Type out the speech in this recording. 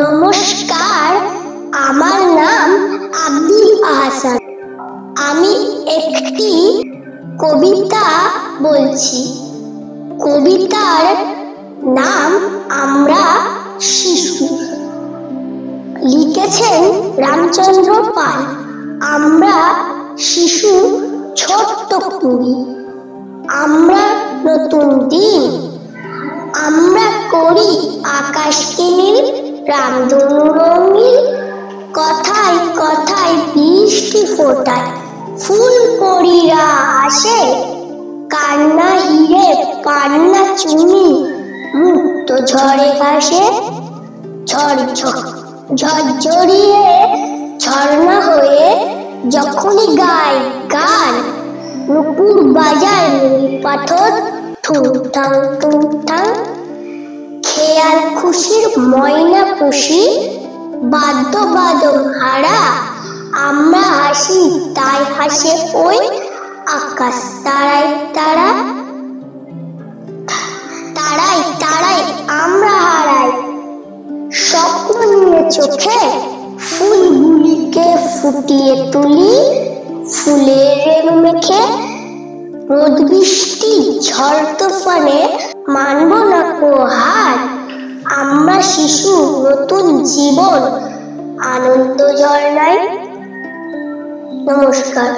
নমস্কার, আমার নাম আব্দুল আহসান। আমি একটি কবিতা বলছি। কবিতার নাম আমরা শিশু। লিখেছেন রামচন্দ্র পাল। আমরা শিশু, ছোট্ট কুড়ি, আমরা নতুন দিন, আমরা করি আকাশকে নীল, রামধনু রঙিন, কথায় কথায় বৃষ্টি ফোটায়, ফুল পরীরা আসে, কান্না হিরে পান্না চুনি, মুক্ত ঝড়ে ভাসে, ঝরঝরিয়ে ঝর্ণা হয়ে যখনই গায় গান, নুপুর বাজায় নুড়ি পাথর, ঠুংঠাং ঠুংঠাং, খেয়াল খুশির ময়না পুষি, বাদ্যবাদন হারা, আমরা হাসি তাই হাসে ওই আকাশ তারাই তারা, তারাই তারাই আমরা হারাই, স্বপ্ন নিয়ে চোখে ফুলগুলিকে ফুটিয়ে তুলি, ফুলের রেণু মেখে রোদ বৃষ্টি ঝড় তুফানে মানব না কো হার, আমরা শিশু, নতুন জীবন, আনন্দ ঝর্ণায়। নমস্কার।